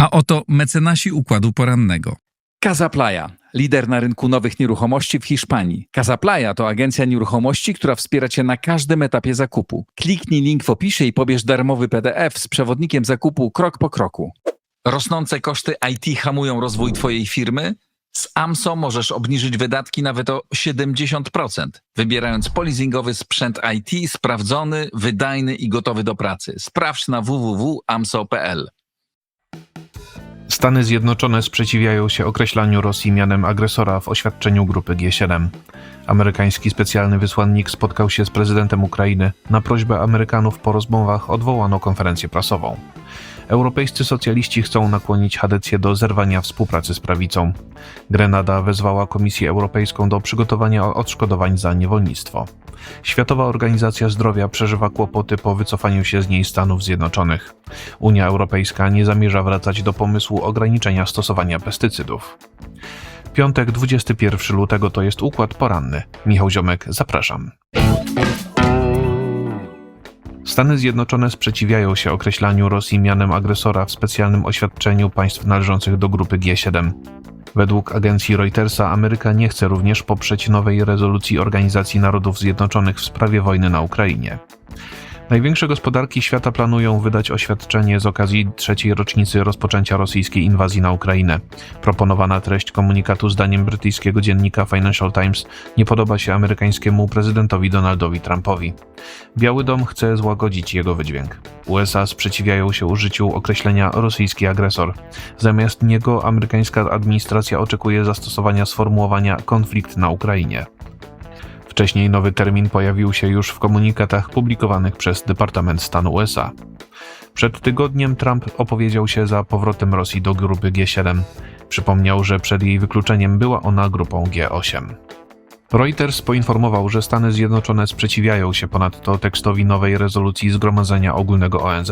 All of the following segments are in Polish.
A oto mecenasi Układu Porannego. Casaplaya, lider na rynku nowych nieruchomości w Hiszpanii. Casaplaya to agencja nieruchomości, która wspiera Cię na każdym etapie zakupu. Kliknij link w opisie i pobierz darmowy PDF z przewodnikiem zakupu krok po kroku. Rosnące koszty IT hamują rozwój Twojej firmy? Z AMSO możesz obniżyć wydatki nawet o 70%, wybierając polizingowy sprzęt IT sprawdzony, wydajny i gotowy do pracy. Sprawdź na www.amso.pl. Stany Zjednoczone sprzeciwiają się określaniu Rosji mianem agresora w oświadczeniu grupy G7. Amerykański specjalny wysłannik spotkał się z prezydentem Ukrainy. Na prośbę Amerykanów po rozmowach odwołano konferencję prasową. Europejscy socjaliści chcą nakłonić Hadecję do zerwania współpracy z prawicą. Grenada wezwała Komisję Europejską do przygotowania odszkodowań za niewolnictwo. Światowa Organizacja Zdrowia przeżywa kłopoty po wycofaniu się z niej Stanów Zjednoczonych. Unia Europejska nie zamierza wracać do pomysłu ograniczenia stosowania pestycydów. Piątek, 21 lutego to jest Układ Poranny. Michał Ziomek, zapraszam. Stany Zjednoczone sprzeciwiają się określaniu Rosji mianem agresora w specjalnym oświadczeniu państw należących do grupy G7. Według agencji Reutersa Ameryka nie chce również poprzeć nowej rezolucji Organizacji Narodów Zjednoczonych w sprawie wojny na Ukrainie. Największe gospodarki świata planują wydać oświadczenie z okazji 3. rocznicy rozpoczęcia rosyjskiej inwazji na Ukrainę. Proponowana treść komunikatu zdaniem brytyjskiego dziennika Financial Times nie podoba się amerykańskiemu prezydentowi Donaldowi Trumpowi. Biały Dom chce złagodzić jego wydźwięk. USA sprzeciwiają się użyciu określenia rosyjski agresor. Zamiast niego amerykańska administracja oczekuje zastosowania sformułowania konflikt na Ukrainie. Wcześniej nowy termin pojawił się już w komunikatach publikowanych przez Departament Stanu USA. Przed tygodniem Trump opowiedział się za powrotem Rosji do grupy G7. Przypomniał, że przed jej wykluczeniem była ona grupą G8. Reuters poinformował, że Stany Zjednoczone sprzeciwiają się ponadto tekstowi nowej rezolucji Zgromadzenia Ogólnego ONZ.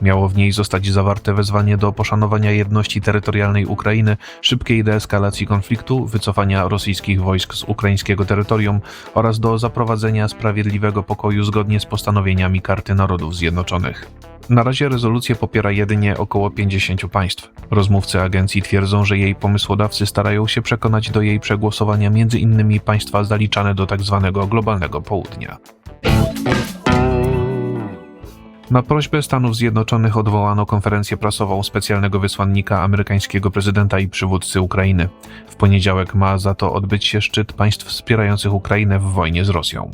Miało w niej zostać zawarte wezwanie do poszanowania jedności terytorialnej Ukrainy, szybkiej deeskalacji konfliktu, wycofania rosyjskich wojsk z ukraińskiego terytorium oraz do zaprowadzenia sprawiedliwego pokoju zgodnie z postanowieniami Karty Narodów Zjednoczonych. Na razie rezolucję popiera jedynie około 50 państw. Rozmówcy agencji twierdzą, że jej pomysłodawcy starają się przekonać do jej przegłosowania m.in. państwa zaliczane do tzw. globalnego południa. Na prośbę Stanów Zjednoczonych odwołano konferencję prasową specjalnego wysłannika amerykańskiego prezydenta i przywódcy Ukrainy. W poniedziałek ma za to odbyć się szczyt państw wspierających Ukrainę w wojnie z Rosją.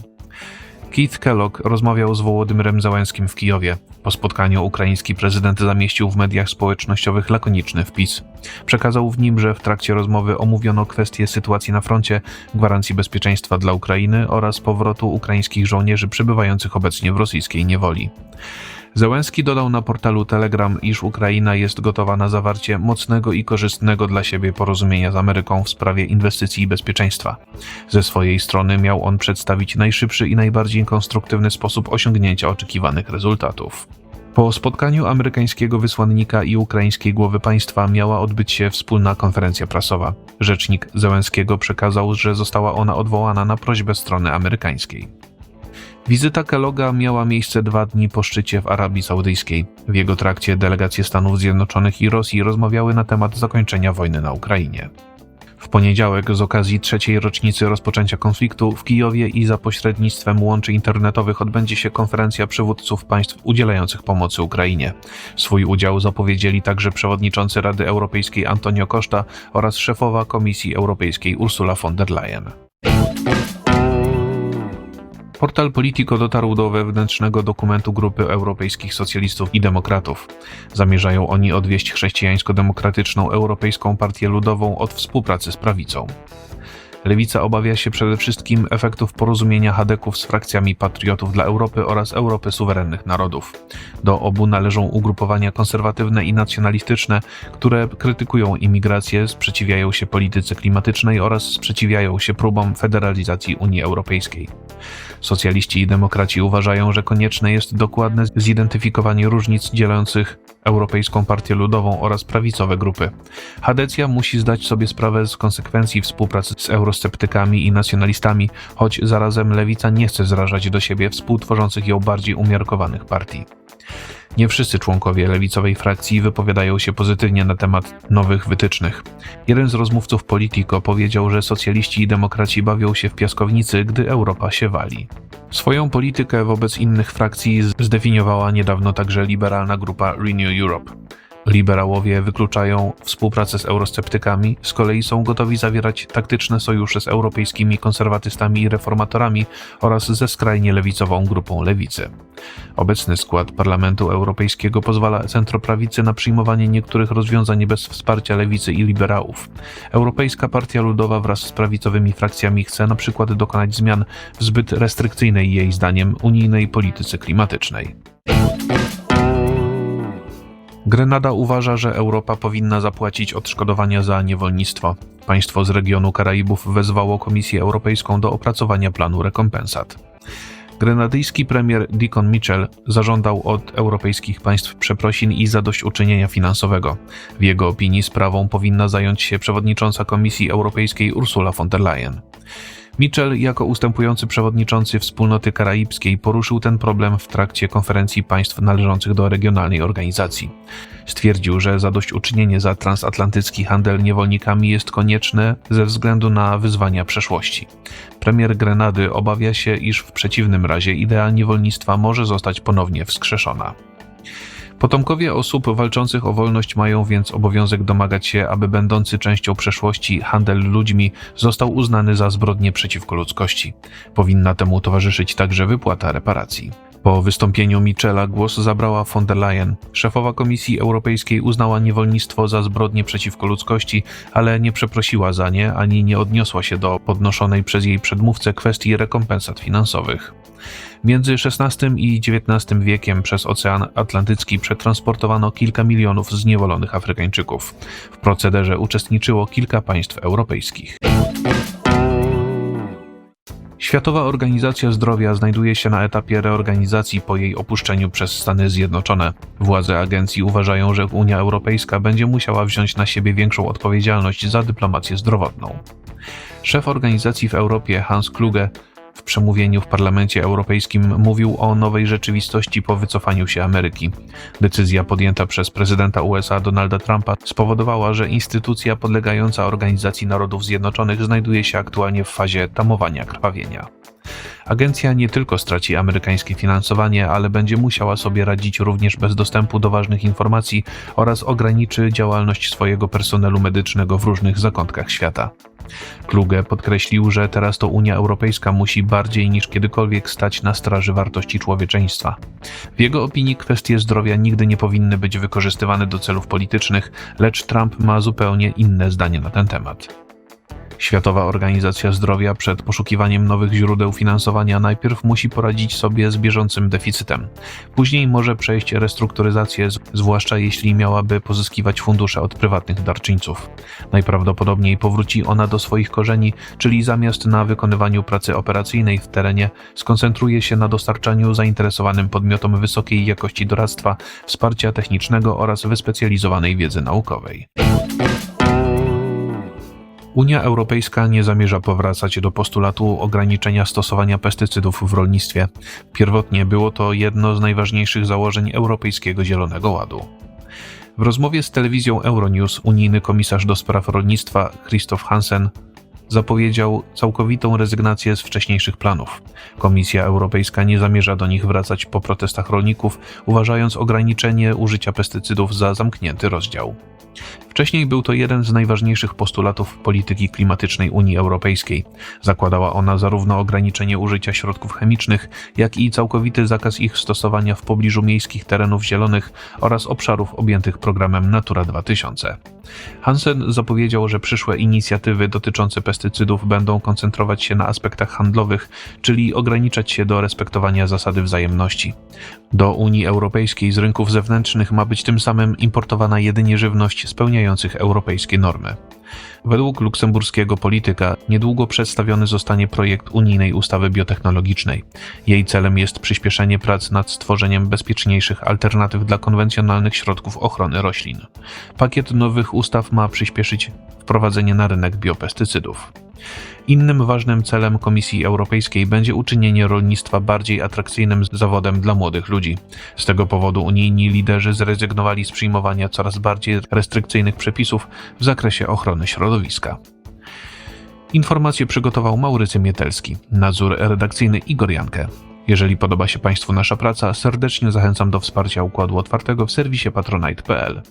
Keith Kellogg rozmawiał z Wołodymyrem Zełenskim w Kijowie. Po spotkaniu ukraiński prezydent zamieścił w mediach społecznościowych lakoniczny wpis. Przekazał w nim, że w trakcie rozmowy omówiono kwestie sytuacji na froncie, gwarancji bezpieczeństwa dla Ukrainy oraz powrotu ukraińskich żołnierzy przebywających obecnie w rosyjskiej niewoli. Zełenski dodał na portalu Telegram, iż Ukraina jest gotowa na zawarcie mocnego i korzystnego dla siebie porozumienia z Ameryką w sprawie inwestycji i bezpieczeństwa. Ze swojej strony miał on przedstawić najszybszy i najbardziej konstruktywny sposób osiągnięcia oczekiwanych rezultatów. Po spotkaniu amerykańskiego wysłannika i ukraińskiej głowy państwa miała odbyć się wspólna konferencja prasowa. Rzecznik Zełenskiego przekazał, że została ona odwołana na prośbę strony amerykańskiej. Wizyta Kellogga miała miejsce 2 dni po szczycie w Arabii Saudyjskiej. W jego trakcie delegacje Stanów Zjednoczonych i Rosji rozmawiały na temat zakończenia wojny na Ukrainie. W poniedziałek z okazji 3. rocznicy rozpoczęcia konfliktu w Kijowie i za pośrednictwem łączy internetowych odbędzie się konferencja przywódców państw udzielających pomocy Ukrainie. Swój udział zapowiedzieli także przewodniczący Rady Europejskiej Antonio Costa oraz szefowa Komisji Europejskiej Ursula von der Leyen. Portal Politico dotarł do wewnętrznego dokumentu grupy europejskich socjalistów i demokratów. Zamierzają oni odwieść chrześcijańsko-demokratyczną Europejską Partię Ludową od współpracy z prawicą. Lewica obawia się przede wszystkim efektów porozumienia chadeków z frakcjami Patriotów dla Europy oraz Europy Suwerennych Narodów. Do obu należą ugrupowania konserwatywne i nacjonalistyczne, które krytykują imigrację, sprzeciwiają się polityce klimatycznej oraz sprzeciwiają się próbom federalizacji Unii Europejskiej. Socjaliści i demokraci uważają, że konieczne jest dokładne zidentyfikowanie różnic dzielących Europejską Partię Ludową oraz prawicowe grupy. Hadecja musi zdać sobie sprawę z konsekwencji współpracy z eurosceptykami i nacjonalistami, choć zarazem lewica nie chce zrażać do siebie współtworzących ją bardziej umiarkowanych partii. Nie wszyscy członkowie lewicowej frakcji wypowiadają się pozytywnie na temat nowych wytycznych. Jeden z rozmówców Politico powiedział, że socjaliści i demokraci bawią się w piaskownicy, gdy Europa się wali. Swoją politykę wobec innych frakcji zdefiniowała niedawno także liberalna grupa Renew Europe. Liberałowie wykluczają współpracę z eurosceptykami, z kolei są gotowi zawierać taktyczne sojusze z europejskimi konserwatystami i reformatorami oraz ze skrajnie lewicową grupą lewicy. Obecny skład Parlamentu Europejskiego pozwala centroprawicy na przyjmowanie niektórych rozwiązań bez wsparcia lewicy i liberałów. Europejska Partia Ludowa wraz z prawicowymi frakcjami chce na przykład dokonać zmian w zbyt restrykcyjnej jej zdaniem unijnej polityce klimatycznej. Grenada uważa, że Europa powinna zapłacić odszkodowania za niewolnictwo. Państwo z regionu Karaibów wezwało Komisję Europejską do opracowania planu rekompensat. Grenadyjski premier Deacon Mitchell zażądał od europejskich państw przeprosin i zadośćuczynienia finansowego. W jego opinii sprawą powinna zająć się przewodnicząca Komisji Europejskiej Ursula von der Leyen. Mitchell, jako ustępujący przewodniczący Wspólnoty Karaibskiej, poruszył ten problem w trakcie konferencji państw należących do regionalnej organizacji. Stwierdził, że zadośćuczynienie za transatlantycki handel niewolnikami jest konieczne ze względu na wyzwania przeszłości. Premier Grenady obawia się, iż w przeciwnym razie idea niewolnictwa może zostać ponownie wskrzeszona. Potomkowie osób walczących o wolność mają więc obowiązek domagać się, aby będący częścią przeszłości handel ludźmi został uznany za zbrodnię przeciwko ludzkości. Powinna temu towarzyszyć także wypłata reparacji. Po wystąpieniu Michela głos zabrała von der Leyen. Szefowa Komisji Europejskiej uznała niewolnictwo za zbrodnię przeciwko ludzkości, ale nie przeprosiła za nie, ani nie odniosła się do podnoszonej przez jej przedmówcę kwestii rekompensat finansowych. Między XVI i XIX wiekiem przez Ocean Atlantycki przetransportowano kilka milionów zniewolonych Afrykańczyków. W procederze uczestniczyło kilka państw europejskich. Światowa Organizacja Zdrowia znajduje się na etapie reorganizacji po jej opuszczeniu przez Stany Zjednoczone. Władze agencji uważają, że Unia Europejska będzie musiała wziąć na siebie większą odpowiedzialność za dyplomację zdrowotną. Szef organizacji w Europie Hans Kluge w przemówieniu w Parlamencie Europejskim mówił o nowej rzeczywistości po wycofaniu się Ameryki. Decyzja podjęta przez prezydenta USA Donalda Trumpa spowodowała, że instytucja podlegająca Organizacji Narodów Zjednoczonych znajduje się aktualnie w fazie tamowania krwawienia. Agencja nie tylko straci amerykańskie finansowanie, ale będzie musiała sobie radzić również bez dostępu do ważnych informacji oraz ograniczy działalność swojego personelu medycznego w różnych zakątkach świata. Kluge podkreślił, że teraz to Unia Europejska musi bardziej niż kiedykolwiek stać na straży wartości człowieczeństwa. W jego opinii kwestie zdrowia nigdy nie powinny być wykorzystywane do celów politycznych, lecz Trump ma zupełnie inne zdanie na ten temat. Światowa Organizacja Zdrowia przed poszukiwaniem nowych źródeł finansowania najpierw musi poradzić sobie z bieżącym deficytem. Później może przejść restrukturyzację, zwłaszcza jeśli miałaby pozyskiwać fundusze od prywatnych darczyńców. Najprawdopodobniej powróci ona do swoich korzeni, czyli zamiast na wykonywaniu pracy operacyjnej w terenie, skoncentruje się na dostarczaniu zainteresowanym podmiotom wysokiej jakości doradztwa, wsparcia technicznego oraz wyspecjalizowanej wiedzy naukowej. Unia Europejska nie zamierza powracać do postulatu ograniczenia stosowania pestycydów w rolnictwie. Pierwotnie było to jedno z najważniejszych założeń Europejskiego Zielonego Ładu. W rozmowie z telewizją Euronews unijny komisarz do spraw rolnictwa Christoph Hansen zapowiedział całkowitą rezygnację z wcześniejszych planów. Komisja Europejska nie zamierza do nich wracać po protestach rolników, uważając ograniczenie użycia pestycydów za zamknięty rozdział. Wcześniej był to jeden z najważniejszych postulatów polityki klimatycznej Unii Europejskiej. Zakładała ona zarówno ograniczenie użycia środków chemicznych, jak i całkowity zakaz ich stosowania w pobliżu miejskich terenów zielonych oraz obszarów objętych programem Natura 2000. Hansen zapowiedział, że przyszłe inicjatywy dotyczące pestycydów będą koncentrować się na aspektach handlowych, czyli ograniczać się do respektowania zasady wzajemności. Do Unii Europejskiej z rynków zewnętrznych ma być tym samym importowana jedynie żywność spełniających europejskie normy. Według luksemburskiego polityka niedługo przedstawiony zostanie projekt unijnej ustawy biotechnologicznej. Jej celem jest przyspieszenie prac nad stworzeniem bezpieczniejszych alternatyw dla konwencjonalnych środków ochrony roślin. Pakiet nowych ustaw ma przyspieszyć wprowadzenie na rynek biopestycydów. Innym ważnym celem Komisji Europejskiej będzie uczynienie rolnictwa bardziej atrakcyjnym zawodem dla młodych ludzi. Z tego powodu unijni liderzy zrezygnowali z przyjmowania coraz bardziej restrykcyjnych przepisów w zakresie ochrony środowiska. Informację przygotował Maurycy Mietelski, nadzór redakcyjny Igor Jankę. Jeżeli podoba się Państwu nasza praca, serdecznie zachęcam do wsparcia Układu Otwartego w serwisie patronite.pl.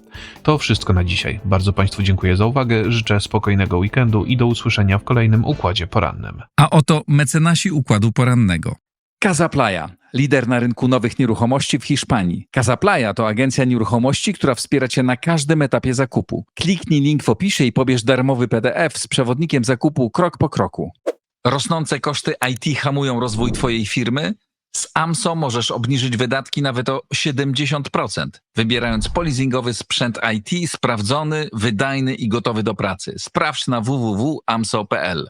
To wszystko na dzisiaj. Bardzo Państwu dziękuję za uwagę, życzę spokojnego weekendu i do usłyszenia w kolejnym Układzie Porannym. A oto mecenasi Układu Porannego. Casaplaya, lider na rynku nowych nieruchomości w Hiszpanii. Casaplaya to agencja nieruchomości, która wspiera Cię na każdym etapie zakupu. Kliknij link w opisie i pobierz darmowy PDF z przewodnikiem zakupu krok po kroku. Rosnące koszty IT hamują rozwój Twojej firmy? Z AMSO możesz obniżyć wydatki nawet o 70%, wybierając polizingowy sprzęt IT sprawdzony, wydajny i gotowy do pracy. Sprawdź na www.amso.pl.